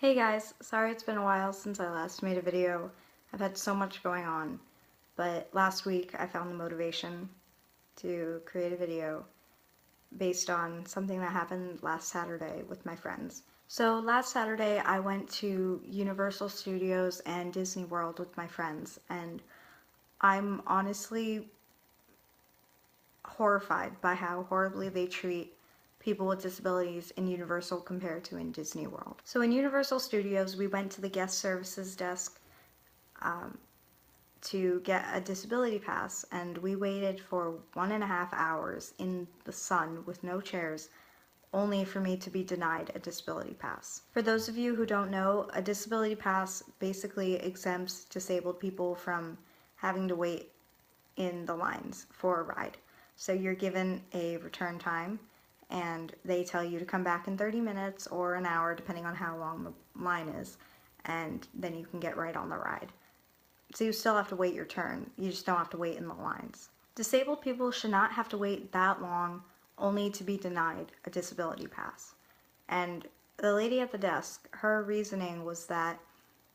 Hey guys, sorry it's been a while since I last made a video. I've had so much going on, but last week I found the motivation to create a video based on something that happened last Saturday with my friends. So last Saturday I went to Universal Studios and Disney World with my friends, and I'm honestly horrified by how horribly they treat people with disabilities in Universal compared to in Disney World. So in Universal Studios, we went to the guest services desk to get a disability pass, and we waited for 1.5 hours in the sun with no chairs, only for me to be denied a disability pass. For those of you who don't know, a disability pass basically exempts disabled people from having to wait in the lines for a ride. So you're given a return time, and they tell you to come back in 30 minutes or an hour, depending on how long the line is, and then you can get right on the ride. So you still have to wait your turn, you just don't have to wait in the lines. Disabled people should not have to wait that long only to be denied a disability pass. And the lady at the desk, her reasoning was that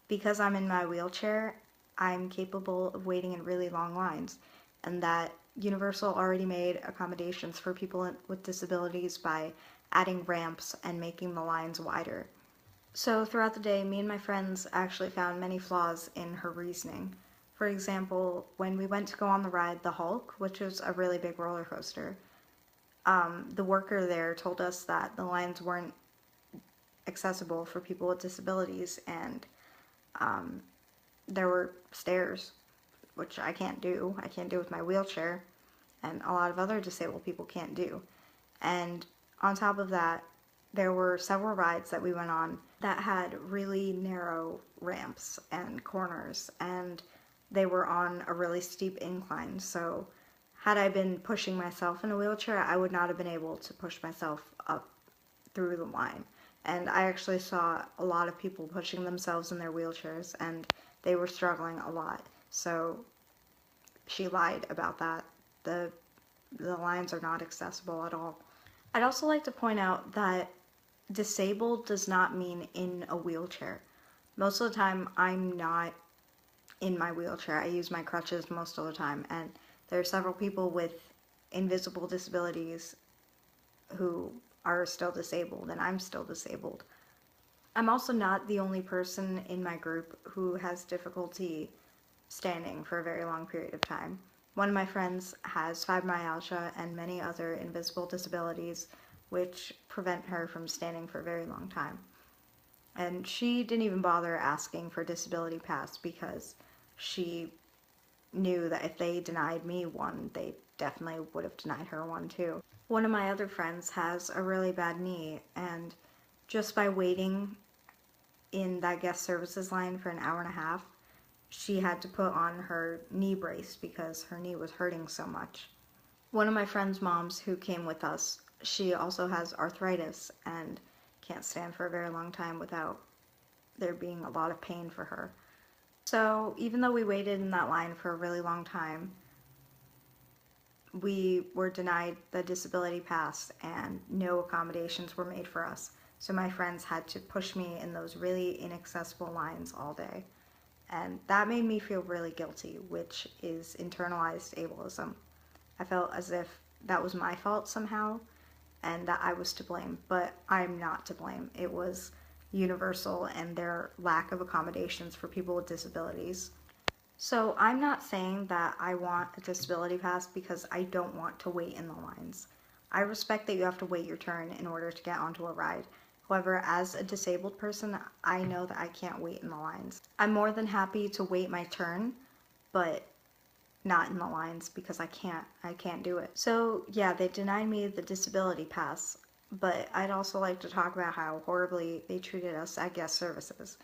because I'm in my wheelchair, I'm capable of waiting in really long lines, and that Universal already made accommodations for people with disabilities by adding ramps and making the lines wider. So throughout the day, me and my friends actually found many flaws in her reasoning. For example, when we went to go on the ride The Hulk, which was a really big roller coaster, the worker there told us that the lines weren't accessible for people with disabilities, and there were stairs, which I can't do. I can't do with my wheelchair, and a lot of other disabled people can't do. And on top of that, there were several rides that we went on that had really narrow ramps and corners, and they were on a really steep incline. So had I been pushing myself in a wheelchair, I would not have been able to push myself up through the line. And I actually saw a lot of people pushing themselves in their wheelchairs, and they were struggling a lot. So she lied about that. The lines are not accessible at all. I'd also like to point out that disabled does not mean in a wheelchair. Most of the time, I'm not in my wheelchair. I use my crutches most of the time, and there are several people with invisible disabilities who are still disabled, and I'm still disabled. I'm also not the only person in my group who has difficulty standing for a very long period of time. One of my friends has fibromyalgia and many other invisible disabilities which prevent her from standing for a very long time. And she didn't even bother asking for a disability pass because she knew that if they denied me one, they definitely would have denied her one too. One of my other friends has a really bad knee, and just by waiting in that guest services line for an hour and a half, she had to put on her knee brace because her knee was hurting so much. One of my friend's moms who came with us, she also has arthritis and can't stand for a very long time without there being a lot of pain for her. So even though we waited in that line for a really long time, we were denied the disability pass and no accommodations were made for us. So my friends had to push me in those really inaccessible lines all day. And that made me feel really guilty, which is internalized ableism. I felt as if that was my fault somehow, and that I was to blame, but I'm not to blame. It was Universal and their lack of accommodations for people with disabilities. So I'm not saying that I want a disability pass because I don't want to wait in the lines. I respect that you have to wait your turn in order to get onto a ride. However, as a disabled person, I know that I can't wait in the lines. I'm more than happy to wait my turn, but not in the lines because I can't do it. So yeah, they denied me the disability pass, but I'd also like to talk about how horribly they treated us at guest services.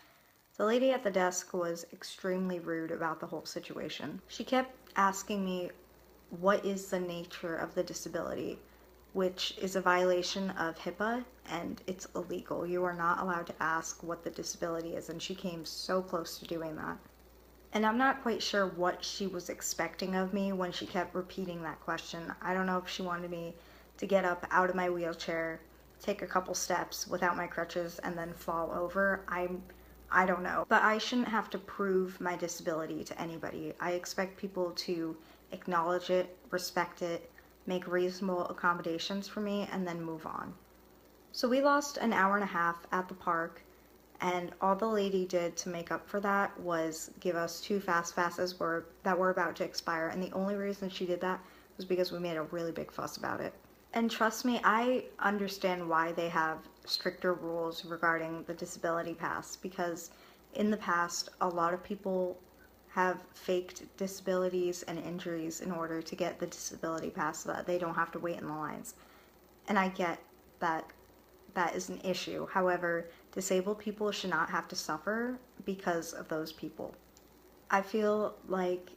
The lady at the desk was extremely rude about the whole situation. She kept asking me, what is the nature of the disability? Which is a violation of HIPAA, and it's illegal. You are not allowed to ask what the disability is, and she came so close to doing that. And I'm not quite sure what she was expecting of me when she kept repeating that question. I don't know if she wanted me to get up out of my wheelchair take a couple steps without my crutches and then fall over. I don't know. But I shouldn't have to prove my disability to anybody. I expect people to acknowledge it, respect it, make reasonable accommodations for me, and then move on. So we lost an hour and a half at the park, and all the lady did to make up for that was give us 2 fast passes that were about to expire, and the only reason she did that was because we made a really big fuss about it. And trust me, I understand why they have stricter rules regarding the disability pass, because in the past, a lot of people have faked disabilities and injuries in order to get the disability pass so that they don't have to wait in the lines. And I get that that is an issue. However, disabled people should not have to suffer because of those people. I feel like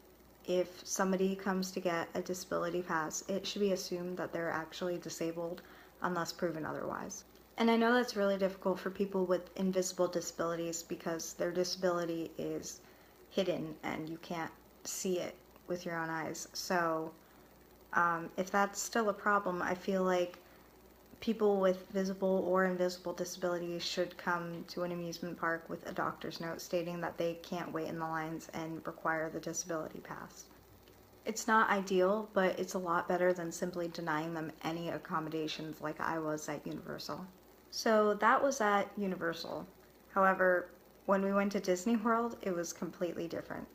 if somebody comes to get a disability pass, it should be assumed that they're actually disabled unless proven otherwise. And I know that's really difficult for people with invisible disabilities because their disability is hidden and you can't see it with your own eyes. So if that's still a problem, I feel like people with visible or invisible disabilities should come to an amusement park with a doctor's note stating that they can't wait in the lines and require the disability pass. It's not ideal, but it's a lot better than simply denying them any accommodations like I was at Universal. So that was at Universal. However, when we went to Disney World, it was completely different.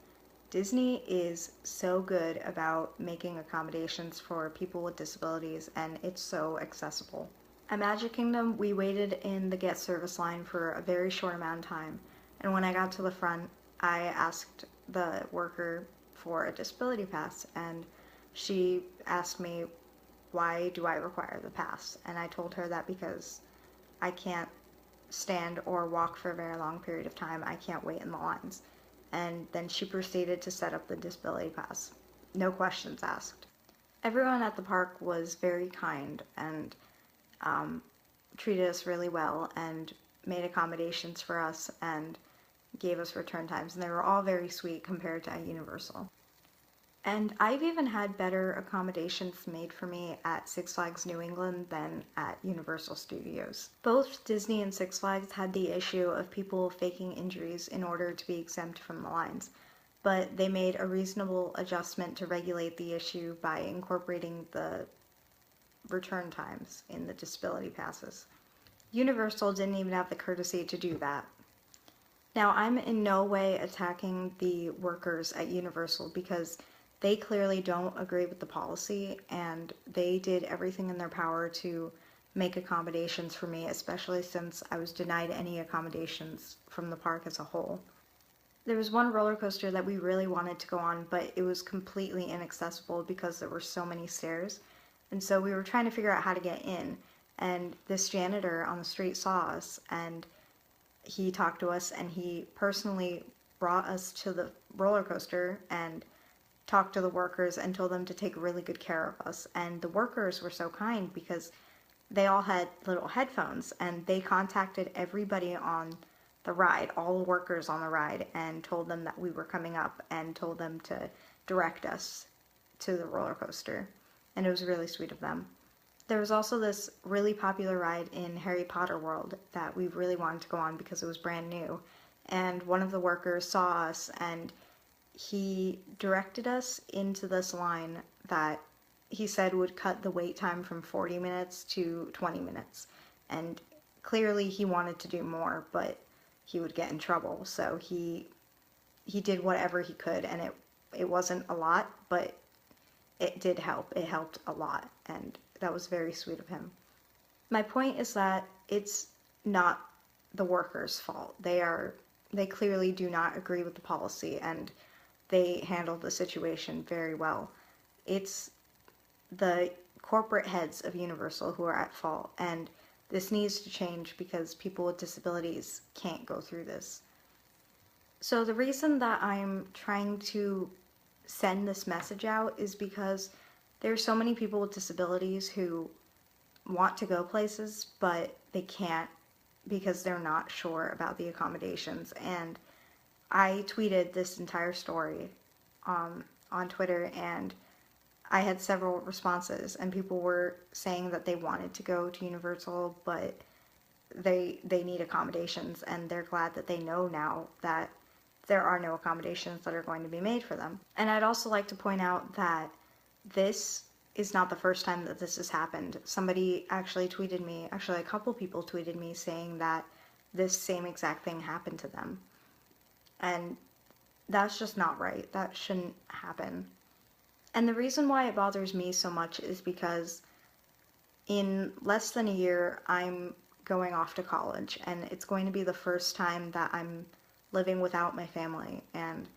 Disney is so good about making accommodations for people with disabilities, and it's so accessible. At Magic Kingdom, we waited in the guest service line for a very short amount of time, and when I got to the front, I asked the worker for a disability pass, and she asked me, why do I require the pass? And I told her that because I can't stand or walk for a very long period of time. I can't wait in the lines. And then she proceeded to set up the disability pass. No questions asked. Everyone at the park was very kind and treated us really well and made accommodations for us and gave us return times. And they were all very sweet compared to at Universal. And I've even had better accommodations made for me at Six Flags New England than at Universal Studios. Both Disney and Six Flags had the issue of people faking injuries in order to be exempt from the lines, but they made a reasonable adjustment to regulate the issue by incorporating the return times in the disability passes. Universal didn't even have the courtesy to do that. Now, I'm in no way attacking the workers at Universal because they clearly don't agree with the policy, and they did everything in their power to make accommodations for me, especially since I was denied any accommodations from the park as a whole. There was one roller coaster that we really wanted to go on, but it was completely inaccessible because there were so many stairs, and so we were trying to figure out how to get in, and this janitor on the street saw us, and he talked to us, and he personally brought us to the roller coaster and talked to the workers and told them to take really good care of us. And the workers were so kind because they all had little headphones, and they contacted everybody on the ride, all the workers on the ride, and told them that we were coming up and told them to direct us to the roller coaster. And it was really sweet of them. There was also this really popular ride in Harry Potter World that we really wanted to go on because it was brand new. And one of the workers saw us, and he directed us into this line that he said would cut the wait time from 40 minutes to 20 minutes. And clearly he wanted to do more, but he would get in trouble. So he did whatever he could, and it wasn't a lot, but it did help. It helped a lot, and that was very sweet of him. My point is that it's not the workers' fault. They clearly do not agree with the policy, and they handled the situation very well. It's the corporate heads of Universal who are at fault, and this needs to change because people with disabilities can't go through this. So the reason that I'm trying to send this message out is because there are so many people with disabilities who want to go places, but they can't because they're not sure about the accommodations. And I tweeted this entire story on Twitter, and I had several responses, and people were saying that they wanted to go to Universal, but they need accommodations, and they're glad that they know now that there are no accommodations that are going to be made for them. And I'd also like to point out that this is not the first time that this has happened. Somebody actually tweeted me, actually a couple people tweeted me saying that this same exact thing happened to them. And that's just not right. That shouldn't happen. And the reason why it bothers me so much is because in less than a year, I'm going off to college, and it's going to be the first time that I'm living without my family, and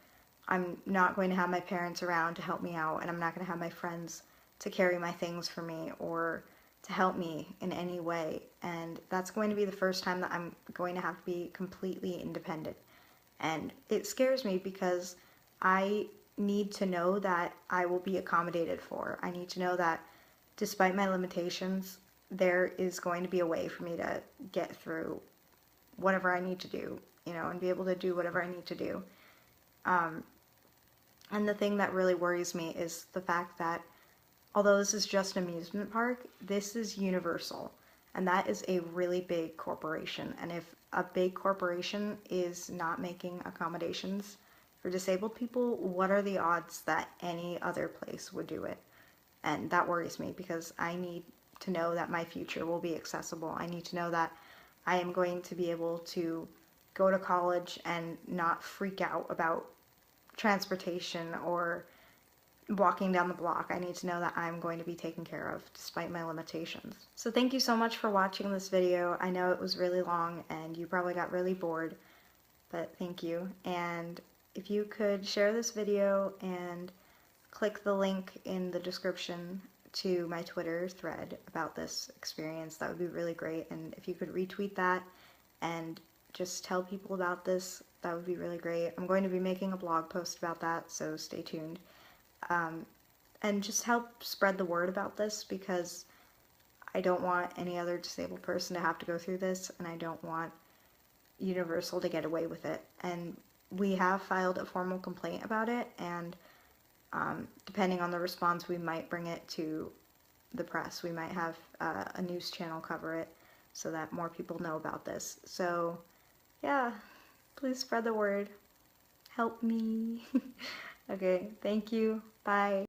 I'm not going to have my parents around to help me out, and I'm not going to have my friends to carry my things for me or to help me in any way. And that's going to be the first time that I'm going to have to be completely independent. And it scares me because I need to know that I will be accommodated for. I need to know that despite my limitations, there is going to be a way for me to get through whatever I need to do, and be able to do whatever I need to do. And the thing that really worries me is the fact that although this is just an amusement park, this is Universal, and that is a really big corporation. And if a big corporation is not making accommodations for disabled people, what are the odds that any other place would do it? And that worries me because I need to know that my future will be accessible. I need to know that I am going to be able to go to college and not freak out about transportation or walking down the block. I need to know that I'm going to be taken care of despite my limitations. So thank you so much for watching this video. I know it was really long and you probably got really bored, but thank you. And if you could share this video and click the link in the description to my Twitter thread about this experience, that would be really great. And if you could retweet that and just tell people about this, that would be really great. I'm going to be making a blog post about that, so stay tuned. And just help spread the word about this, because I don't want any other disabled person to have to go through this, and I don't want Universal to get away with it. And we have filed a formal complaint about it, and depending on the response, we might bring it to the press. We might have a news channel cover it so that more people know about this. So yeah, please spread the word. Help me. Okay, thank you. Bye.